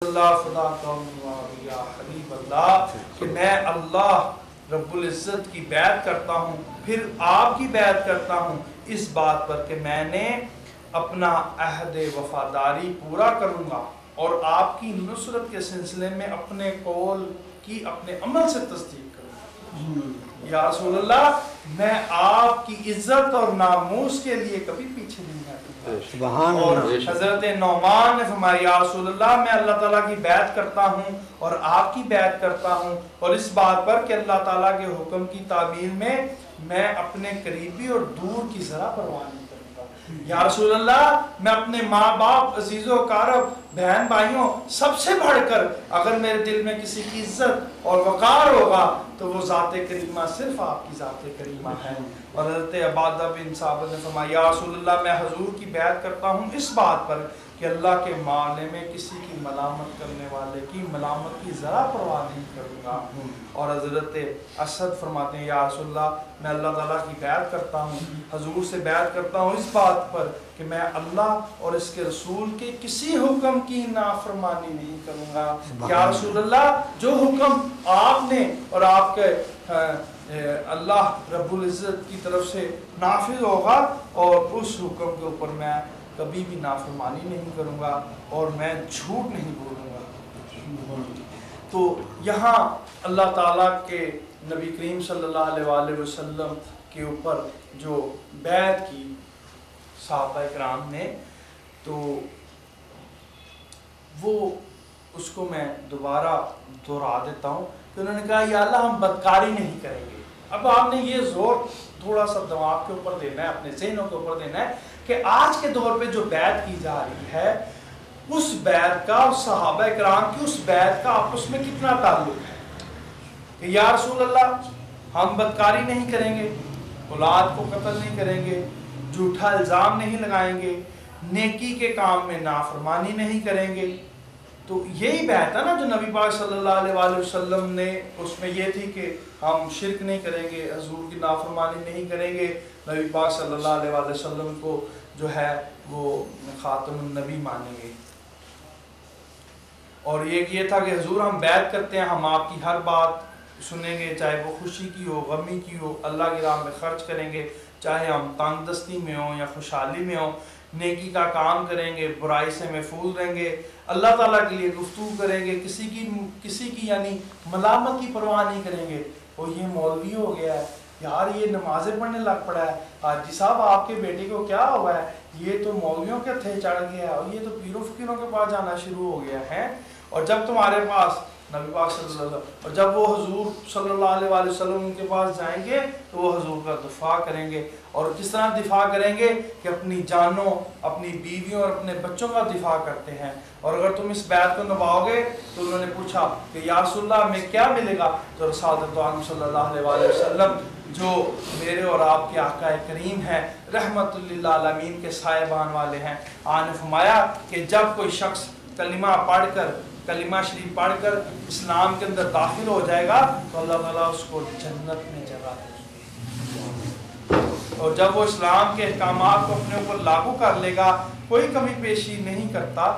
اللہ خدا یا حبیب اللہ کہ میں اللہ رب العزت کی بیعت کرتا ہوں، پھر آپ کی بیعت کرتا ہوں اس بات پر کہ میں نے اپنا عہد وفاداری پورا کروں گا اور آپ کی نصرت کے سلسلے میں اپنے قول کی اپنے عمل سے تصدیق کروں گا۔ یا رسول اللہ میں آپ کی عزت اور ناموس کے لیے کبھی پیچھے نہیں ہٹوں گا۔ اور حضرت نعمان نے فرمایا یا رسول اللہ میں اللہ تعالیٰ کی بیعت کرتا ہوں اور آپ کی بیعت کرتا ہوں اور اس بات پر کہ اللہ تعالیٰ کے حکم کی تعمیل میں اپنے قریبی اور دور کی ذرا پرواہ نہیں کروں گا۔ یا رسول اللہ میں اپنے ماں باپ عزیز و اقارب بہن بھائیوں سب سے بڑھ کر اگر میرے دل میں کسی کی عزت اور وقار ہوگا تو وہ ذات کریمہ صرف آپ کی ذات کریمہ ہے۔ اور حضرت عبادہ بن ثابت نے فرمایا یا رسول اللہ میں حضور کی بیعت کرتا ہوں اس بات پر کہ اللہ کے معاملے میں کسی کی ملامت کرنے والے کی ملامت کی ذرا پرواہ نہیں کروں گا۔ اور حضرت اسد فرماتے ہیں یا رسول اللہ میں اللہ تعالیٰ کی بیعت کرتا ہوں، حضور سے بیعت کرتا ہوں اس بات پر کہ میں اللہ اور اس کے رسول کے کسی حکم کی نافرمانی نہیں کروں گا۔ یا رسول اللہ جو حکم آپ نے اور آپ کے اللہ رب العزت کی طرف سے نافذ ہوگا اور اس حکم کے اوپر میں کبھی بھی نافرمانی نہیں کروں گا اور میں جھوٹ نہیں بولوں گا۔ تو یہاں اللہ تعالیٰ کے نبی کریم صلی اللہ علیہ وآلہ وسلم کے اوپر جو بیعت کی صحابہ کرام نے تو وہ اس کو میں دوبارہ دہرا دیتا ہوں کہ انہوں نے کہا یا اللہ ہم بدکاری نہیں کریں گے۔ اب آپ نے یہ زور تھوڑا سا دماغ کے اوپر دینا ہے، اپنے ذہنوں کے اوپر دینا ہے کہ آج کے دور پہ جو بیعت کی جا رہی ہے اس بیعت کا اور صحابہ کرام کی اس بیعت کا آپس میں کتنا تعلق ہے کہ یا رسول اللہ ہم بدکاری نہیں کریں گے، اولاد کو قتل نہیں کریں گے، جھوٹا الزام نہیں لگائیں گے، نیکی کے کام میں نافرمانی نہیں کریں گے۔ تو یہی بیعت ہے نا جو نبی پاک صلی اللہ علیہ وآلہ وسلم نے اس میں یہ تھی کہ ہم شرک نہیں کریں گے، حضور کی نافرمانی نہیں کریں گے، نبی پاک صلی اللہ علیہ وآلہ وسلم کو جو ہے وہ خاتم النبی مانیں گے۔ اور یہ تھا کہ حضور ہم بیعت کرتے ہیں، ہم آپ کی ہر بات سنیں گے، چاہے وہ خوشی کی ہو غمی کی ہو، اللہ کی راہ میں خرچ کریں گے، چاہے ہم تنگ دستی میں ہوں یا خوشحالی میں ہوں، نیکی کا کام کریں گے، برائی سے محفوظ رہیں گے، اللہ تعالیٰ کے لیے گفتگو کریں گے، کسی کی یعنی ملامت کی پرواہ نہیں کریں گے۔ اور یہ مولوی ہو گیا ہے یار، یہ نمازیں پڑھنے لگ پڑا ہے، حاجی صاحب آپ کے بیٹے کو کیا ہوا ہے، یہ تو مولویوں کے تھے چڑھ گیا ہے اور یہ تو پیروں فقیروں کے پاس جانا شروع ہو گیا ہے۔ اور جب تمہارے پاس نبی پاک صلی اللہ علیہ وسلم اور جب وہ حضور صلی اللہ علیہ وآلہ وسلم کے پاس جائیں گے تو وہ حضور کا دفاع کریں گے، اور کس طرح دفاع کریں گے کہ اپنی جانوں، اپنی بیویوں اور اپنے بچوں کا دفاع کرتے ہیں۔ اور اگر تم اس بیعت کو نبھاؤ گے تو انہوں نے پوچھا کہ یا رسول اللہ ہمیں کیا ملے گا، تو رسالت عالم صلی اللہ علیہ وآلہ وسلم جو میرے اور آپ کے آقا کریم ہیں، رحمت للعالمین کے سائبان والے ہیں، آپ نے فرمایا کہ جب کوئی شخص کلمہ شریف پڑھ کر اسلام کے اندر داخل ہو جائے گا تو اللہ تعالیٰ اس کو جنت میں جگہ دے گی، اور جب وہ اسلام کے احکامات کو اپنے اوپر لاگو کر لے گا، کوئی کمی پیشی نہیں کرتا،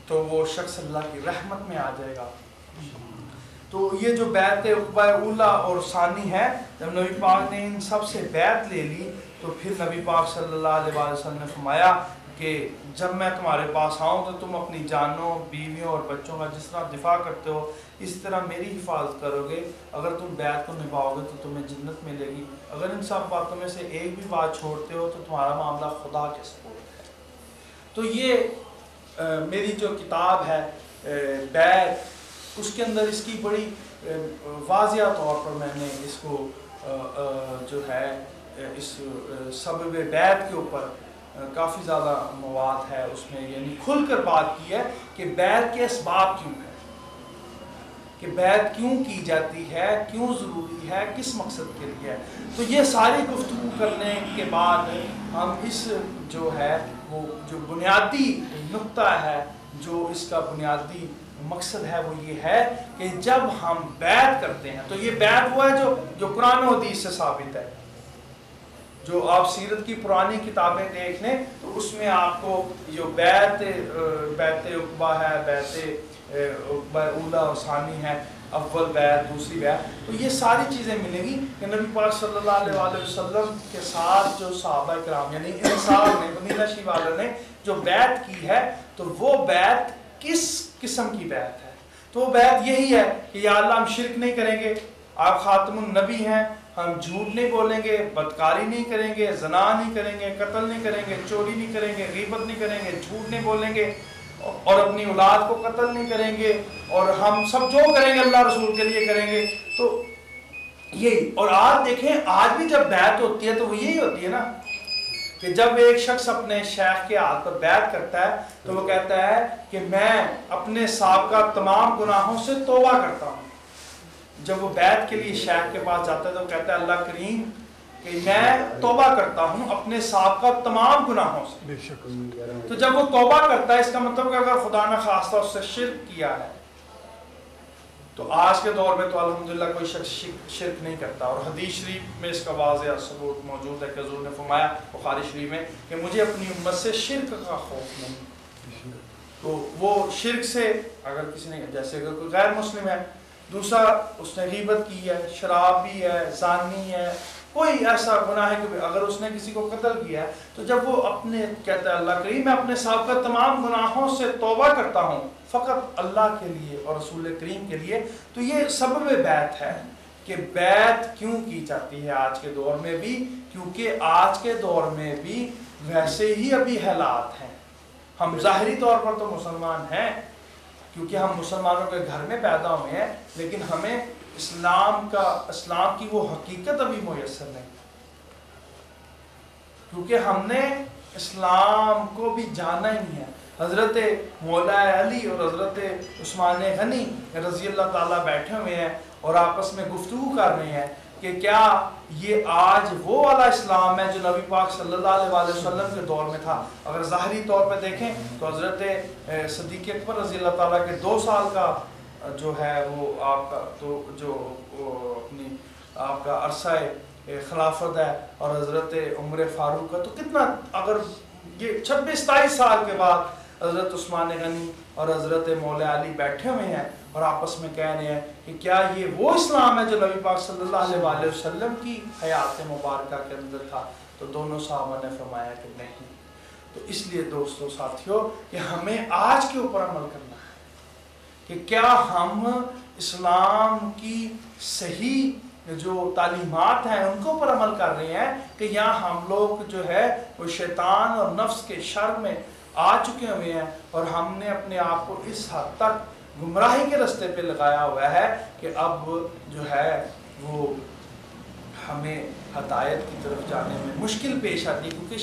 تو وہ شخص اللہ کی رحمت میں آ جائے گا۔ تو یہ جو بیعت عقبہ اولا اور ثانی ہے، جب نبی پاک نے ان سب سے بیعت لے لی تو پھر نبی پاک صلی اللہ علیہ وسلم نے فرمایا کہ جب میں تمہارے پاس آؤں تو تم اپنی جانوں، بیویوں اور بچوں کا جس طرح دفاع کرتے ہو اس طرح میری حفاظت کرو گے، اگر تم بیعت کو نبھاؤ گے تو تمہیں جنت ملے گی، اگر ان سب باتوں میں سے ایک بھی بات چھوڑتے ہو تو تمہارا معاملہ خدا کے سپرد ہے۔ تو یہ میری جو کتاب ہے بیعت، اس کے اندر اس کی بڑی واضح طور پر میں نے اس کو جو ہے اس سبب بیعت کے اوپر کافی زیادہ مواد ہے، اس میں یعنی کھل کر بات کی ہے کہ بیعت کے اسباب کیوں ہے، کہ بیعت کیوں کی جاتی ہے، کیوں ضروری ہے، کس مقصد کے لیے ہے۔ تو یہ ساری گفتگو کرنے کے بعد ہم اس جو ہے وہ جو بنیادی نقطہ ہے، جو اس کا بنیادی مقصد ہے وہ یہ ہے کہ جب ہم بیعت کرتے ہیں تو یہ بیعت وہ ہے جو قرآن و حدیث سے ثابت ہے۔ جو آپ سیرت کی پرانی کتابیں دیکھ لیں تو اس میں آپ کو جو بیعت عقبہ ہے، بیعت اولا اور ثانی ہے، اول بیعت، دوسری بیعت، تو یہ ساری چیزیں ملیں گی کہ نبی پاک صلی اللہ علیہ وآلہ وسلم کے ساتھ جو صحابہ کرام یعنی انصار نے، مدینہ شریف والوں نے جو بیعت کی ہے، تو وہ بیعت کس قسم کی بیعت ہے؟ تو وہ بیعت یہی ہے کہ یا اللہ ہم شرک نہیں کریں گے، آپ خاتم النبی ہیں، ہم جھوٹ نہیں بولیں گے، بدکاری نہیں کریں گے، زنا نہیں کریں گے، قتل نہیں کریں گے، چوری نہیں کریں گے، غیبت نہیں کریں گے، جھوٹ نہیں بولیں گے، اور اپنی اولاد کو قتل نہیں کریں گے، اور ہم سب جو کریں گے اللہ رسول کے لیے کریں گے۔ تو یہی، اور آج دیکھیں آج بھی جب بیعت ہوتی ہے تو وہ یہی ہوتی ہے نا کہ جب ایک شخص اپنے شیخ کے ہاتھ پر بیعت کرتا ہے تو وہ کہتا ہے کہ میں اپنے سابقہ تمام گناہوں سے توبہ کرتا ہوں۔ جب وہ بیعت کے لیے شیخ کے پاس جاتا ہے تو وہ کہتا ہے اللہ کریم کہ میں توبہ کرتا ہوں اپنے سابقہ تمام گناہوں سے۔ تو جب وہ توبہ کرتا ہے اس کا مطلب کہ اگر خدا نہ خواستہ اس سے شرک کیا ہے، تو آج کے دور میں تو الحمدللہ کوئی شخص شرک نہیں کرتا، اور حدیث شریف میں اس کا واضح ثبوت موجود ہے کہ حضور نے فرمایا بخاری شریف میں کہ مجھے اپنی امت سے شرک کا خوف نہیں۔ تو وہ شرک سے اگر کسی نے، جیسے اگر کوئی غیر مسلم ہے، دوسرا اس نے غیبت کی ہے، شرابی ہے، زانی ہے، کوئی ایسا گناہ ہے کہ اگر اس نے کسی کو قتل کیا ہے، تو جب وہ اپنے کہتا ہے اللہ کریم میں اپنے سابقہ تمام گناہوں سے توبہ کرتا ہوں فقط اللہ کے لیے اور رسول کریم کے لیے، تو یہ سبب بیعت ہے کہ بیعت کیوں کی جاتی ہے آج کے دور میں بھی، کیونکہ آج کے دور میں بھی ویسے ہی ابھی حالات ہیں۔ ہم ظاہری طور پر تو مسلمان ہیں کیونکہ ہم مسلمانوں کے گھر میں پیدا ہوئے ہیں، لیکن ہمیں اسلام کی وہ حقیقت ابھی میسر نہیں، کیونکہ ہم نے اسلام کو بھی جانا ہی نہیں ہے۔ حضرت مولا علی اور حضرت عثمان غنی رضی اللہ تعالیٰ بیٹھے ہوئے ہیں اور آپس میں گفتگو کر رہے ہیں کہ کیا یہ آج وہ والا اسلام ہے جو نبی پاک صلی اللہ علیہ وآلہ وسلم کے دور میں تھا؟ اگر ظاہری طور پہ دیکھیں تو حضرت صدیق اکبر رضی اللہ تعالیٰ کے 2 سال کا جو ہے وہ آپ کا تو جو اپنی آپ کا عرصہ خلافت ہے، اور حضرت عمر فاروق کا تو کتنا، اگر یہ 26-27 سال کے بعد حضرت عثمان غنی اور حضرت مولا علی بیٹھے ہوئے ہیں اور آپس میں کہہ رہے ہیں کہ کیا یہ وہ اسلام ہے جو نبی پاک صلی اللہ علیہ وآلہ وسلم کی حیات مبارکہ کے اندر تھا؟ تو دونوں صحابہ نے فرمایا کہ نہیں۔ تو اس لیے دوستو ساتھیو کہ ہمیں آج کے اوپر عمل کرنا ہے کہ کیا ہم اسلام کی صحیح جو تعلیمات ہیں ان کے اوپر عمل کر رہے ہیں، کہ یہاں ہم لوگ جو ہے وہ شیطان اور نفس کے شر میں آ چکے ہوئے ہیں اور ہم نے اپنے آپ کو اس حد تک گمراہی کے رستے پہ لگایا ہوا ہے کہ اب جو ہے وہ ہمیں ہدایت کی طرف جانے میں مشکل پیش آتی ہے، کیونکہ